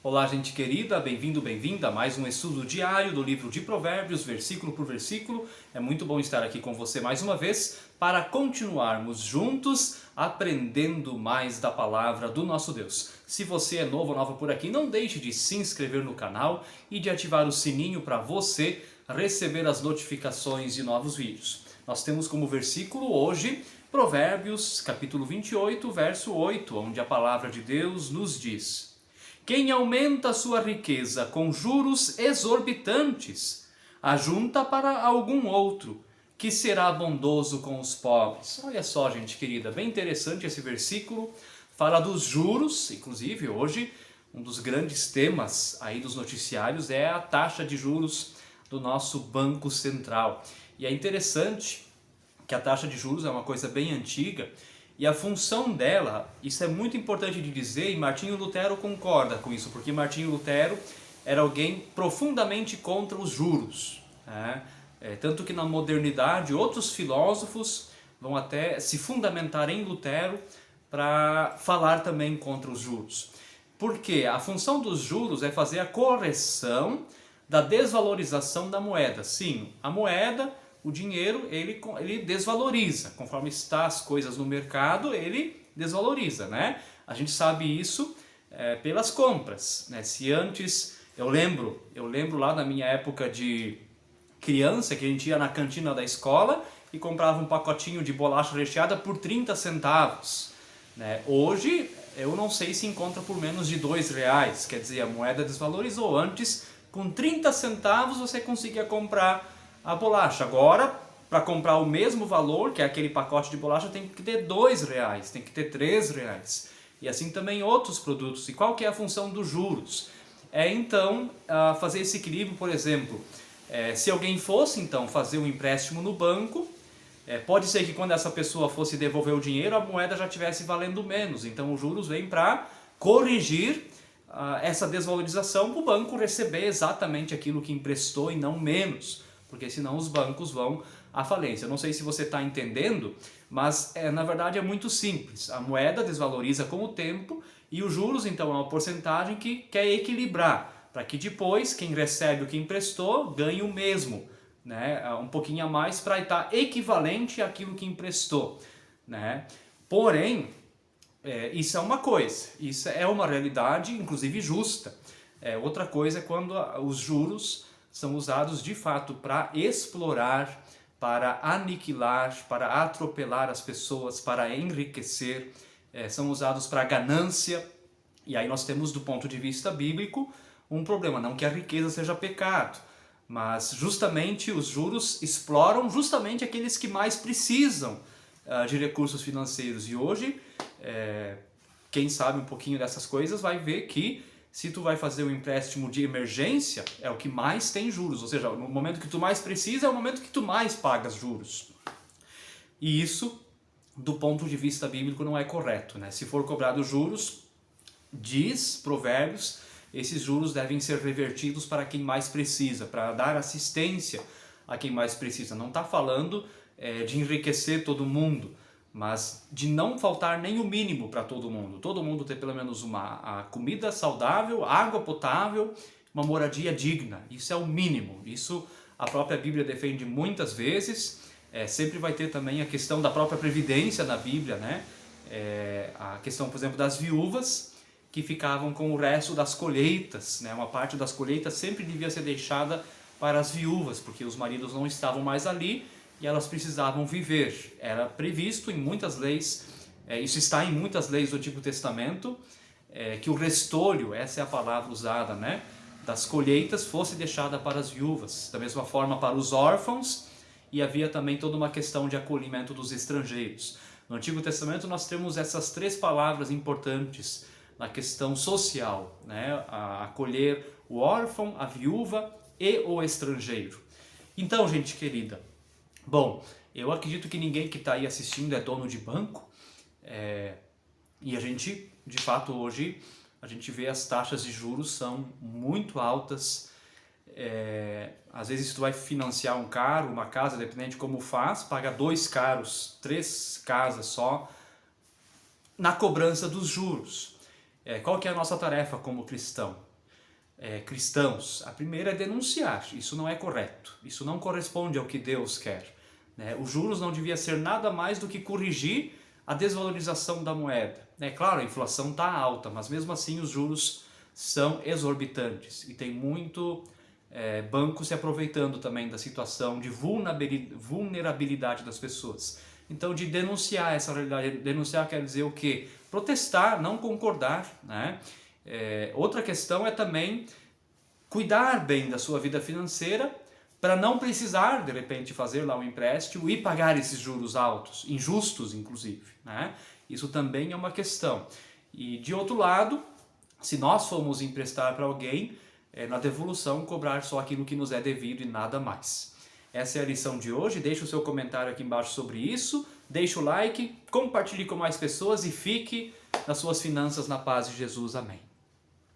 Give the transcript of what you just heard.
Olá, gente querida, bem-vindo, bem-vinda a mais um estudo diário do livro de Provérbios, versículo por versículo. É muito bom estar aqui com você mais uma vez para continuarmos juntos aprendendo mais da palavra do nosso Deus. Se você é novo ou nova por aqui, não deixe de se inscrever no canal e de ativar o sininho para você receber as notificações de novos vídeos. Nós temos como versículo hoje Provérbios, capítulo 28, verso 8, onde a palavra de Deus nos diz: quem aumenta sua riqueza com juros exorbitantes, ajunta para algum outro, que será bondoso com os pobres. Olha só, gente querida, bem interessante esse versículo. Fala dos juros, inclusive hoje um dos grandes temas aí dos noticiários é a taxa de juros do nosso Banco Central. E é interessante que a taxa de juros é uma coisa bem antiga, e a função dela, isso é muito importante de dizer, e Martinho Lutero concorda com isso, porque Martinho Lutero era alguém profundamente contra os juros, né? Tanto que na modernidade outros filósofos vão até se fundamentar em Lutero para falar também contra os juros. Porque a função dos juros é fazer a correção da desvalorização da moeda. Sim, a moeda, o dinheiro, ele desvaloriza. Conforme está as coisas no mercado, ele desvaloriza, né? A gente sabe isso pelas compras, né? Se antes, eu lembro lá na minha época de criança, que a gente ia na cantina da escola e comprava um pacotinho de bolacha recheada por 30 centavos. Né? Hoje, eu não sei se encontra por menos de R$2, quer dizer, a moeda desvalorizou. Antes, com 30 centavos você conseguia comprar a bolacha. Agora, para comprar o mesmo valor, que é aquele pacote de bolacha, tem que ter R$2, tem que ter R$3. E assim também outros produtos. E qual que é a função dos juros? É então fazer esse equilíbrio, por exemplo, se alguém fosse então fazer um empréstimo no banco, pode ser que quando essa pessoa fosse devolver o dinheiro, a moeda já estivesse valendo menos. Então os juros vêm para corrigir essa desvalorização, para o banco receber exatamente aquilo que emprestou e não menos, porque senão os bancos vão à falência. Eu não sei se você está entendendo, mas na verdade é muito simples. A moeda desvaloriza com o tempo e os juros então é uma porcentagem que quer equilibrar, para que depois quem recebe o que emprestou ganhe o mesmo, né? Um pouquinho a mais para estar equivalente àquilo que emprestou, né? Porém, isso é uma coisa, isso é uma realidade inclusive justa. Outra coisa é quando os juros são usados de fato para explorar, para aniquilar, para atropelar as pessoas, para enriquecer, são usados para ganância. E aí nós temos, do ponto de vista bíblico, um problema. Não que a riqueza seja pecado, mas justamente os juros exploram justamente aqueles que mais precisam de recursos financeiros. E hoje, quem sabe um pouquinho dessas coisas vai ver que se tu vai fazer um empréstimo de emergência, é o que mais tem juros. Ou seja, no momento que tu mais precisa, é o momento que tu mais pagas juros. E isso, do ponto de vista bíblico, não é correto, né? Se for cobrado juros, diz Provérbios, esses juros devem ser revertidos para quem mais precisa, para dar assistência a quem mais precisa. Não está falando de enriquecer todo mundo, mas de não faltar nem o mínimo para todo mundo. Todo mundo ter pelo menos a comida saudável, água potável, uma moradia digna. Isso é o mínimo. Isso a própria Bíblia defende muitas vezes. Sempre vai ter também a questão da própria previdência na Bíblia, né? A questão, por exemplo, das viúvas que ficavam com o resto das colheitas, né? Uma parte das colheitas sempre devia ser deixada para as viúvas, porque os maridos não estavam mais ali e elas precisavam viver. Era previsto em muitas leis, isso está em muitas leis do Antigo Testamento, que o restolho, essa é a palavra usada, né, das colheitas, fosse deixada para as viúvas. Da mesma forma para os órfãos, e havia também toda uma questão de acolhimento dos estrangeiros. No Antigo Testamento nós temos essas três palavras importantes na questão social, né, a acolher o órfão, a viúva e o estrangeiro. Então, gente querida, bom, eu acredito que ninguém que está aí assistindo é dono de banco, e a gente, de fato, hoje, a gente vê as taxas de juros são muito altas. Às vezes tu vai financiar um carro, uma casa, dependendo de como faz, paga 2 carros, 3 casas só, na cobrança dos juros. Qual que é a nossa tarefa como cristão? cristãos. A primeira é denunciar, isso não é correto, isso não corresponde ao que Deus quer. Né? Os juros não devia ser nada mais do que corrigir a desvalorização da moeda. É claro, a inflação está alta, mas mesmo assim os juros são exorbitantes e tem muito banco se aproveitando também da situação de vulnerabilidade das pessoas. Então, de denunciar essa realidade, denunciar quer dizer o quê? Protestar, não concordar, né? Outra questão é também cuidar bem da sua vida financeira para não precisar, de repente, fazer lá um empréstimo e pagar esses juros altos, injustos inclusive, né? Isso também é uma questão. E de outro lado, se nós formos emprestar para alguém, na devolução cobrar só aquilo que nos é devido e nada mais. Essa é a lição de hoje, deixe o seu comentário aqui embaixo sobre isso, deixe o like, compartilhe com mais pessoas e fique nas suas finanças na paz de Jesus. Amém.